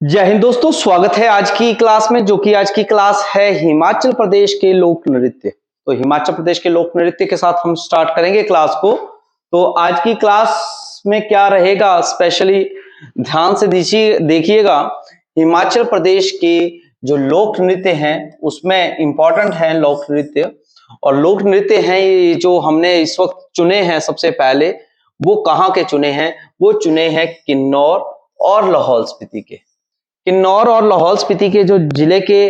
जय हिंद दोस्तों, स्वागत है आज की क्लास में। जो कि आज की क्लास है हिमाचल प्रदेश के लोक नृत्य। तो हिमाचल प्रदेश के लोक नृत्य के साथ हम स्टार्ट करेंगे क्लास को। तो आज की क्लास में क्या रहेगा, स्पेशली ध्यान से देखिएगा। हिमाचल प्रदेश के जो लोक नृत्य हैं उसमें इंपॉर्टेंट है लोक नृत्य। और लोक नृत्य हैं ये जो हमने इस वक्त चुने हैं, सबसे पहले वो कहाँ के चुने हैं? वो चुने हैं किन्नौर और लाहौल स्पीति के। किन्नौर और लाहौल स्पीति के जो जिले के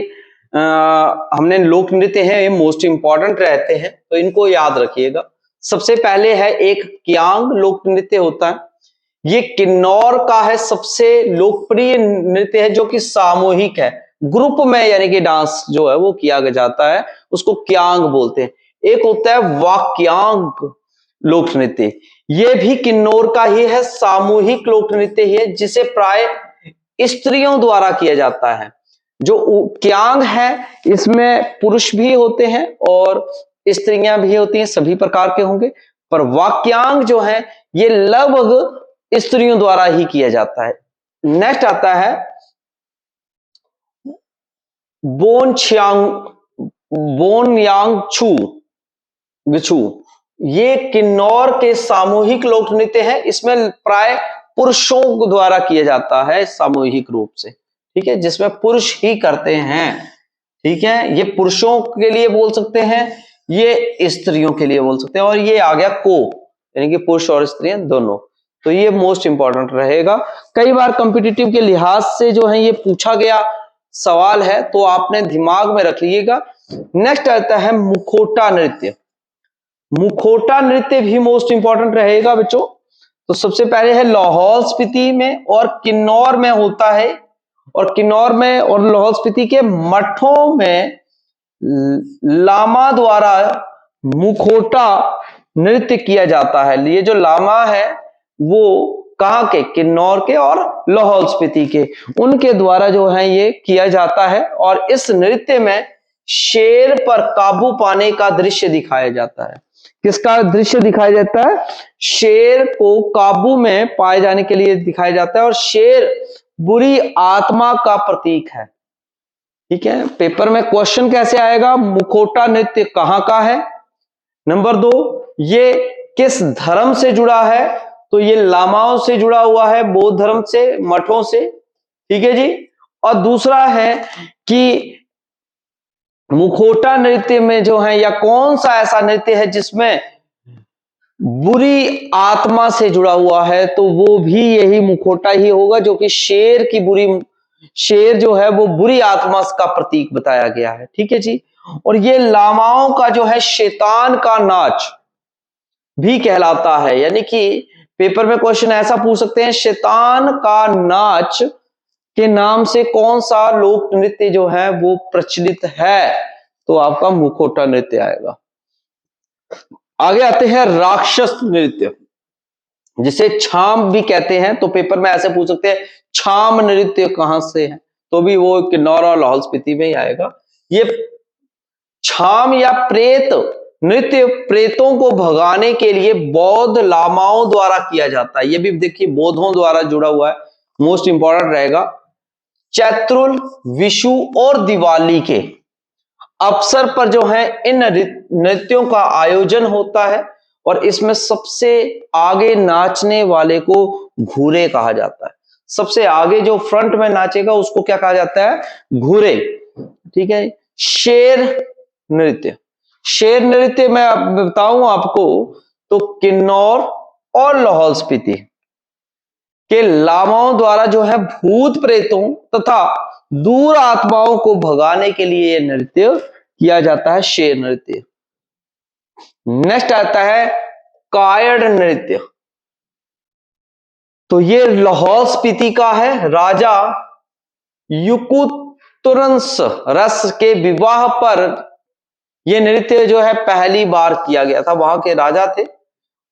हमने लोक नृत्य हैं, ये मोस्ट इंपॉर्टेंट रहते हैं, तो इनको याद रखिएगा। सबसे पहले है एक क्यांग लोक नृत्य होता है। ये किन्नौर का है, सबसे लोकप्रिय नृत्य है जो कि सामूहिक है, ग्रुप में यानी कि डांस जो है वो किया जाता है, उसको क्यांग बोलते हैं। एक होता है वाक्यांग लोक नृत्य, ये भी किन्नौर का ही है, सामूहिक लोक नृत्य ही है, जिसे प्राय स्त्रियों द्वारा किया जाता है। जो क्यांग है इसमें पुरुष भी होते हैं और स्त्रियां भी होती हैं, सभी प्रकार के होंगे। पर वाक्यांग जो है ये लगभग स्त्रियों द्वारा ही किया जाता है। नेक्स्ट आता है बोनयांगछू बिछू। ये किन्नौर के सामूहिक लोक नृत्य है, इसमें प्राय पुरुषों द्वारा किया जाता है सामूहिक रूप से, ठीक है, जिसमें पुरुष ही करते हैं। ठीक है, ये पुरुषों के लिए बोल सकते हैं, ये स्त्रियों के लिए बोल सकते हैं। और ये आ गया को, यानी कि पुरुष और स्त्रियां दोनों। तो ये मोस्ट इंपॉर्टेंट रहेगा, कई बार कॉम्पिटिटिव के लिहाज से जो है ये पूछा गया सवाल है, तो आपने दिमाग में रख लीजिएगा। नेक्स्ट आता है मुखौटा नृत्य। मुखौटा नृत्य भी मोस्ट इंपॉर्टेंट रहेगा बच्चों। तो सबसे पहले है लाहौल स्पीति में और किन्नौर में होता है, और किन्नौर में और लाहौल स्पीति के मठों में लामा द्वारा मुखौटा नृत्य किया जाता है। ये जो लामा है वो कहाँ के? किन्नौर के और लाहौल स्पीति के, उनके द्वारा जो है ये किया जाता है। और इस नृत्य में शेर पर काबू पाने का दृश्य दिखाया जाता है। किसका दृश्य दिखाया जाता है? शेर को काबू में पाए जाने के लिए दिखाया जाता है। और शेर बुरी आत्मा का प्रतीक है। ठीक है, पेपर में क्वेश्चन कैसे आएगा? मुखौटा नृत्य कहां का है? नंबर 2, ये किस धर्म से जुड़ा है? तो ये लामाओं से जुड़ा हुआ है, बौद्ध धर्म से, मठों से। ठीक है जी। और दूसरा है कि मुखौटा नृत्य में जो है, या कौन सा ऐसा नृत्य है जिसमें बुरी आत्मा से जुड़ा हुआ है? तो वो भी यही मुखौटा ही होगा, जो कि शेर जो है वो बुरी आत्मा का प्रतीक बताया गया है। ठीक है जी। और ये लामाओं का जो है शैतान का नाच भी कहलाता है, यानी कि पेपर में क्वेश्चन ऐसा पूछ सकते हैं, शैतान का नाच के नाम से कौन सा लोक नृत्य जो है वो प्रचलित है? तो आपका मुखौटा नृत्य आएगा। आगे आते हैं राक्षस नृत्य, जिसे छाम भी कहते हैं। तो पेपर में ऐसे पूछ सकते हैं, छाम नृत्य कहां से है? तो भी वो किन्नौर और लाहौल स्पीति में ही आएगा। ये छाम या प्रेत नृत्य प्रेतों को भगाने के लिए बौद्ध लामाओं द्वारा किया जाता है। ये भी देखिए बौद्धों द्वारा जुड़ा हुआ है, मोस्ट इंपॉर्टेंट रहेगा। चैत्रुल, विशु और दिवाली के अवसर पर जो है इन नृत्यों का आयोजन होता है। और इसमें सबसे आगे नाचने वाले को घूरे कहा जाता है। सबसे आगे जो फ्रंट में नाचेगा उसको क्या कहा जाता है? घूरे। ठीक है। शेर नृत्य, शेर नृत्य मैं बताऊं आपको, तो किन्नौर और लाहौल स्पीति के लामाओं द्वारा जो है भूत प्रेतों तथा दूर आत्माओं को भगाने के लिए यह नृत्य किया जाता है, शेर नृत्य। नेक्स्ट आता है कायड़ नृत्य। तो ये लाहौल स्पीति का है। राजा युकुतुरंस रस के विवाह पर यह नृत्य जो है पहली बार किया गया था। वहां के राजा थे,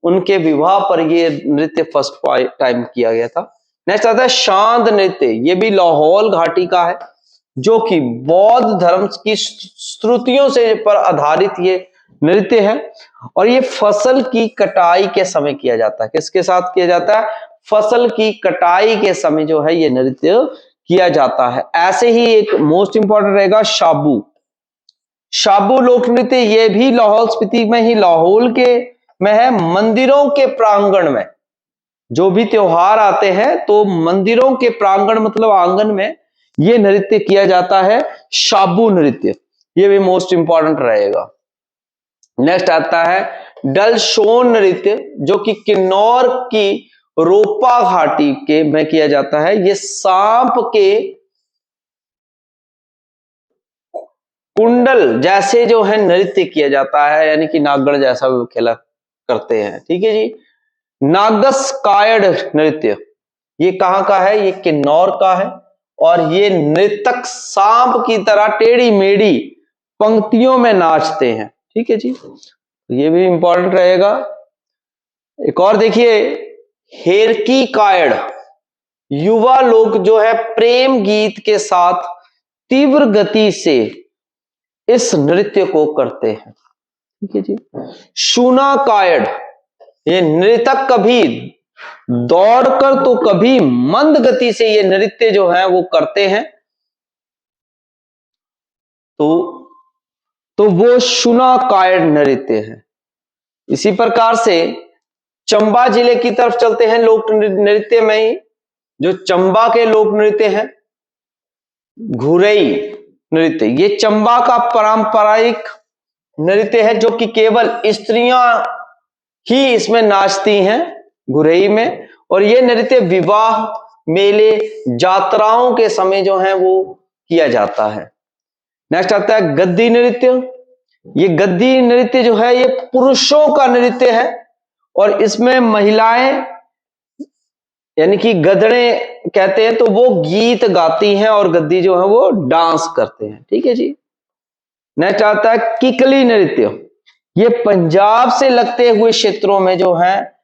उनके विवाह पर यह नृत्य फर्स्ट टाइम किया गया था। नेक्स्ट आता है शांद नृत्य। ये भी लाहौल घाटी का है, जो कि बौद्ध धर्म की श्रुतियों से पर आधारित ये नृत्य है। और ये फसल की कटाई के समय किया जाता है। किसके साथ किया जाता है? फसल की कटाई के समय जो है ये नृत्य किया जाता है। ऐसे ही एक मोस्ट इंपॉर्टेंट रहेगा शाबू। शाबू लोक नृत्य, ये भी लाहौल स्पीति में ही, लाहौल के में है। मंदिरों के प्रांगण में जो भी त्योहार आते हैं तो मंदिरों के प्रांगण मतलब आंगन में ये नृत्य किया जाता है, शाबू नृत्य। ये भी मोस्ट इंपॉर्टेंट रहेगा। नेक्स्ट आता है डलशोन नृत्य, जो कि किन्नौर की रोपा घाटी के में किया जाता है। ये सांप के कुंडल जैसे जो है नृत्य किया जाता है, यानी कि नागड़ जैसा वो खेला करते हैं। ठीक है जी। नागस कायड़ नृत्य, ये कहां का है? ये किन्नौर का है। और ये नृतक सांप की तरह टेढ़ी मेढ़ी पंक्तियों में नाचते हैं। ठीक है जी, ये भी इंपॉर्टेंट रहेगा। एक और देखिए, हेरकी कायड़, युवा लोग जो है प्रेम गीत के साथ तीव्र गति से इस नृत्य को करते हैं। ठीक है जी। शूना कायड़, ये नृतक कभी दौड़कर तो कभी मंद गति से ये नृत्य जो है वो करते हैं, तो वो शूना कायड़ नृत्य है। इसी प्रकार से चंबा जिले की तरफ चलते हैं। लोक नृत्य में ही जो चंबा के लोक नृत्य हैं, घुरई नृत्य, ये चंबा का पारंपरिक नृत्य है, जो कि केवल स्त्रियां ही इसमें नाचती हैं, घुरई में। और ये नृत्य विवाह, मेले, यात्राओं के समय जो है वो किया जाता है। नेक्स्ट आता है गद्दी नृत्य। ये गद्दी नृत्य जो है ये पुरुषों का नृत्य है, और इसमें महिलाएं यानी कि गदड़े कहते हैं, तो वो गीत गाती हैं और गद्दी जो है वो डांस करते हैं। ठीक है जी। नेक्स्ट आता है किकली नृत्य। ये पंजाब से लगते हुए क्षेत्रों में जो है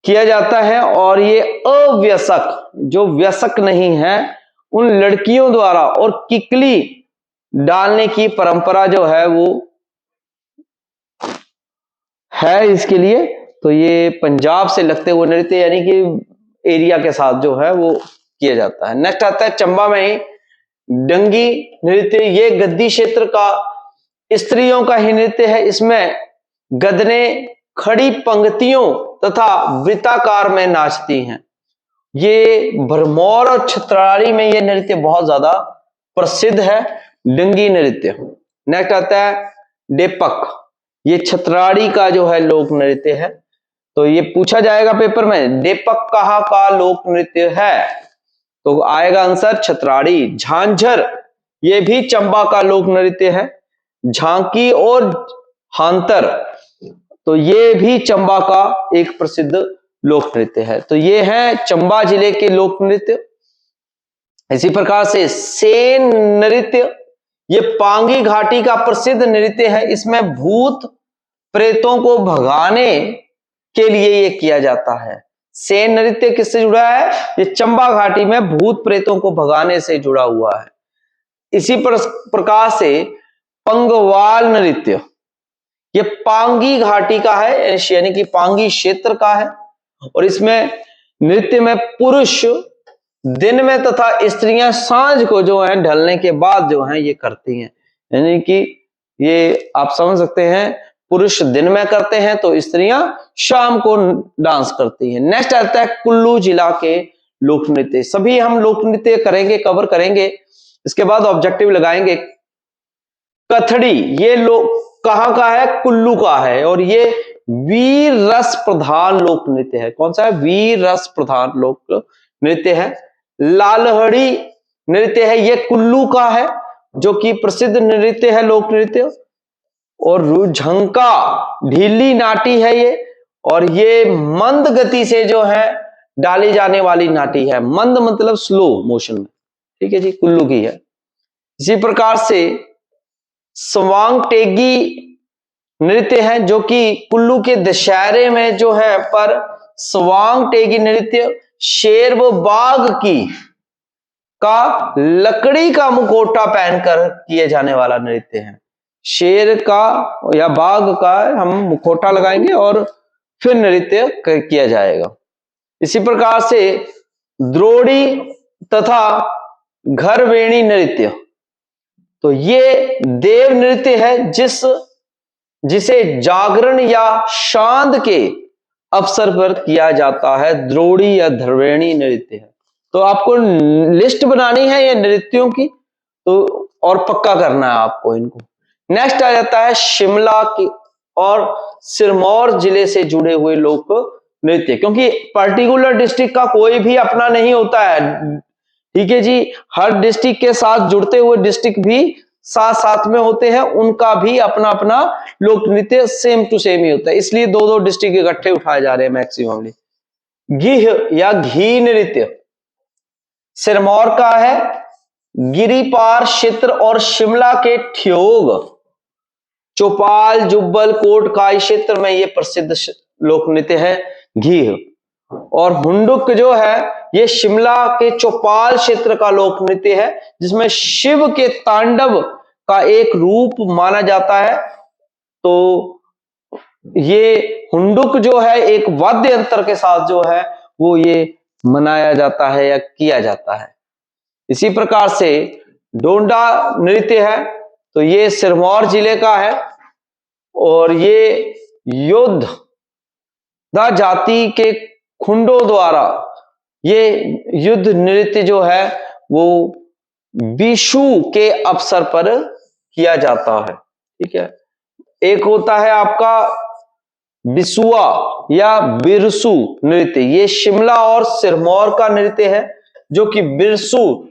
किया जाता है, और ये अव्यसक, जो व्यसक नहीं है, उन लड़कियों द्वारा और किकली डालने की परंपरा जो है वो है इसके लिए। तो ये पंजाब से लगते हुए नृत्य यानी कि एरिया के साथ जो है वो किया जाता है। नेक्स्ट आता है चंबा में ही डंगी नृत्य। ये गद्दी क्षेत्र का स्त्रियों का ही नृत्य है। इसमें गदने खड़ी पंक्तियों तथा वृत्ताकार में नाचती हैं। ये भरमौर और छतराड़ी में ये नृत्य बहुत ज्यादा प्रसिद्ध है, डंगी नृत्य। नेक्स्ट आता है डेपक। ये छतराड़ी का जो है लोक नृत्य है। तो ये पूछा जाएगा पेपर में, डेपक कहाँ का लोक नृत्य है? तो आएगा आंसर छतराड़ी। झांझर, ये भी चंबा का लोक नृत्य है। झांकी और हांतर, तो ये भी चंबा का एक प्रसिद्ध लोक नृत्य है। तो ये है चंबा जिले के लोक नृत्य। इसी प्रकार से सेन नृत्य, ये पांगी घाटी का प्रसिद्ध नृत्य है। इसमें भूत प्रेतों को भगाने के लिए ये किया जाता है। सेन नृत्य किससे जुड़ा है? ये चंबा घाटी में भूत प्रेतों को भगाने से जुड़ा हुआ है। इसी प्रकार से पंगवाल नृत्य, ये पांगी घाटी का है, यानी कि पांगी क्षेत्र का है। और इसमें नृत्य में पुरुष दिन में तथा स्त्रियां सांझ को जो है ढलने के बाद जो है ये करती हैं। यानी कि ये आप समझ सकते हैं, पुरुष दिन में करते हैं तो स्त्रियां शाम को डांस करती हैं। नेक्स्ट आता है कुल्लू जिला के लोक नृत्य। सभी हम लोक नृत्य करेंगे, कवर करेंगे, इसके बाद ऑब्जेक्टिव लगाएंगे। कथड़ी, ये लोक कहां का है? कुल्लू का है। और ये वीर रस प्रधान लोक नृत्य है। कौन सा है? वीर रस प्रधान लोक नृत्य है। लालहड़ी नृत्य है, ये कुल्लू का है, जो कि प्रसिद्ध नृत्य है, लोक नृत्य। और रुझंका ढीली नाटी है ये, और ये मंद गति से जो है डाली जाने वाली नाटी है। मंद मतलब स्लो मोशन में। ठीक है जी, कुल्लू की है। इसी प्रकार से स्वांग टेगी नृत्य है, जो कि कुल्लू के दशहरे में जो है पर स्वांग टेगी नृत्य शेर व बाघ की का लकड़ी का मुखौटा पहनकर किए जाने वाला नृत्य है। शेर का या बाघ का हम मुखौटा लगाएंगे और फिर नृत्य किया जाएगा। इसी प्रकार से द्रोड़ी तथा घरवेणी नृत्य। तो ये देव नृत्य है जिसे जागरण या शांत के अवसर पर किया जाता है। द्रोणी या धरवेणी नृत्य है। तो आपको लिस्ट बनानी है ये नृत्यों की, तो और पक्का करना है आपको इनको। नेक्स्ट आ जाता है शिमला की और सिरमौर जिले से जुड़े हुए लोक नृत्य, क्योंकि पर्टिकुलर डिस्ट्रिक्ट का कोई भी अपना नहीं होता है, ठीक है जी। हर डिस्ट्रिक्ट के साथ जुड़ते हुए डिस्ट्रिक्ट भी साथ साथ में होते हैं, उनका भी अपना अपना लोक नृत्य सेम टू सेम ही होता है, इसलिए दो दो डिस्ट्रिक्ट इकट्ठे उठाए जा रहे हैं मैक्सिममली। गिह या घी नृत्य सिरमौर का है। गिरिपार क्षेत्र और शिमला के ठियोग, चौपाल, जुब्बल, कोटकाई क्षेत्र में ये प्रसिद्ध लोक नृत्य है घीह। और हुंडुक जो है ये शिमला के चौपाल क्षेत्र का लोक नृत्य है, जिसमें शिव के तांडव का एक रूप माना जाता है। तो ये हुंडुक जो है एक वाद्य यंत्र के साथ जो है वो ये मनाया जाता है या किया जाता है। इसी प्रकार से डोंडा नृत्य है, तो ये सिरमौर जिले का है और ये योद्धा जाति के खुंडों द्वारा ये युद्ध नृत्य जो है वो विशु के अवसर पर किया जाता है, ठीक है। एक होता है आपका बिसुआ या बिरसु नृत्य, ये शिमला और सिरमौर का नृत्य है, जो कि बिरसु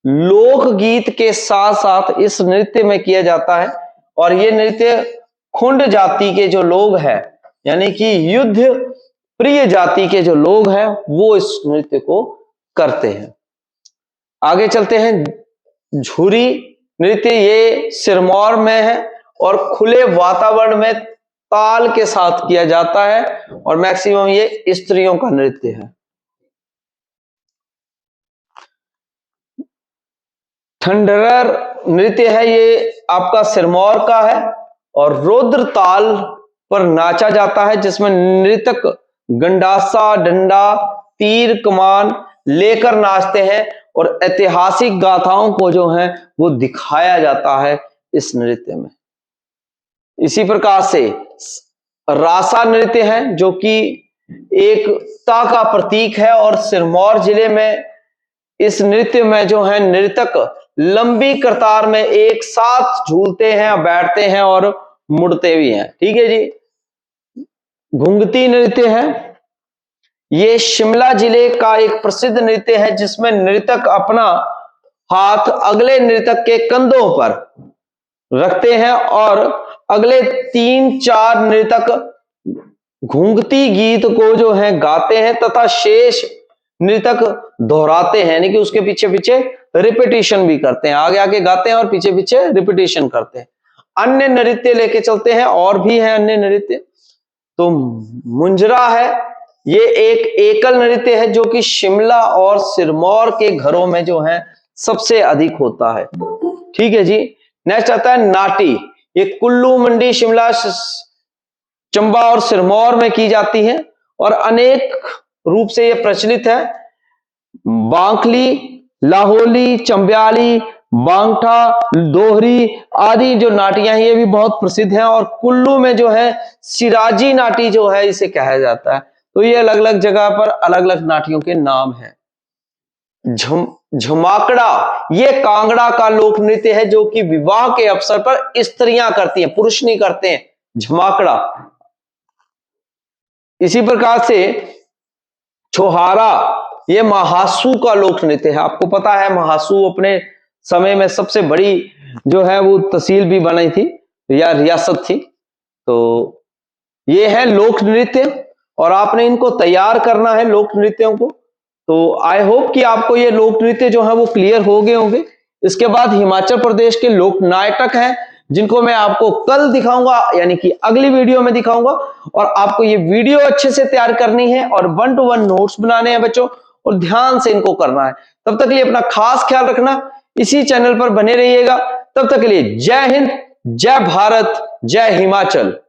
लोकगीत के साथ साथ इस नृत्य में किया जाता है। और ये नृत्य खुंड जाति के जो लोग हैं, यानी कि युद्ध प्रिय जाति के जो लोग हैं, वो इस नृत्य को करते हैं। आगे चलते हैं झुरी नृत्य, ये सिरमौर में है और खुले वातावरण में ताल के साथ किया जाता है और मैक्सिमम ये स्त्रियों का नृत्य है। ठंडरर नृत्य है, ये आपका सिरमौर का है और रुद्र ताल पर नाचा जाता है, जिसमें नृतक गंडासा, डंडा, तीर, कमान लेकर नाचते हैं और ऐतिहासिक गाथाओं को जो है वो दिखाया जाता है इस नृत्य में। इसी प्रकार से रासा नृत्य है, जो कि एकता का प्रतीक है और सिरमौर जिले में इस नृत्य में जो है नृतक लंबी कतार में एक साथ झूलते हैं, बैठते हैं और मुड़ते भी हैं, ठीक है जी। घुंघती नृत्य है, ये शिमला जिले का एक प्रसिद्ध नृत्य है, जिसमें नृतक अपना हाथ अगले नृतक के कंधों पर रखते हैं और अगले 3-4 नृतक घुंघती गीत को जो है गाते हैं तथा शेष नृतक दोहराते हैं, यानी कि उसके पीछे पीछे रिपीटिशन भी करते हैं, आगे आगे गाते हैं और पीछे पीछे रिपीटिशन करते हैं। अन्य नृत्य लेके चलते हैं, और भी है अन्य नृत्य। तो मुंजरा है, ये एक एकल नृत्य है जो कि शिमला और सिरमौर के घरों में जो है सबसे अधिक होता है, ठीक है जी। नेक्स्ट आता है नाटी, ये कुल्लू, मंडी, शिमला, चंबा और सिरमौर में की जाती है और अनेक रूप से ये प्रचलित है। बांकली, लाहौली, चंब्याली, बांगठा, दोहरी आदि जो नाटियां हैं ये भी बहुत प्रसिद्ध हैं और कुल्लू में जो है सिराजी नाटी जो है इसे कहा जाता है। तो ये अलग अलग जगह पर अलग अलग नाटियों के नाम हैं। झुमाकड़ा, ये कांगड़ा का लोक नृत्य है जो कि विवाह के अवसर पर स्त्रियां करती हैं, पुरुष नहीं करते हैं, झुमाकड़ा। इसी प्रकार से छोहारा, ये महासू का लोक नृत्य है। आपको पता है महासू अपने समय में सबसे बड़ी जो है वो तहसील भी बनी थी या रियासत थी। तो ये है लोक नृत्य और आपने इनको तैयार करना है लोक नृत्यों को। तो आई होप कि आपको ये लोक नृत्य जो है वो क्लियर हो गए होंगे। इसके बाद हिमाचल प्रदेश के लोक नाटक हैं जिनको मैं आपको कल दिखाऊंगा, यानी कि अगली वीडियो में दिखाऊंगा। और आपको ये वीडियो अच्छे से तैयार करनी है और 1-to-1 नोट्स बनाने हैं बच्चों, और ध्यान से इनको करना है। तब तक के लिए अपना खास ख्याल रखना, इसी चैनल पर बने रहिएगा। तब तक के लिए जय हिंद, जय भारत, जय हिमाचल।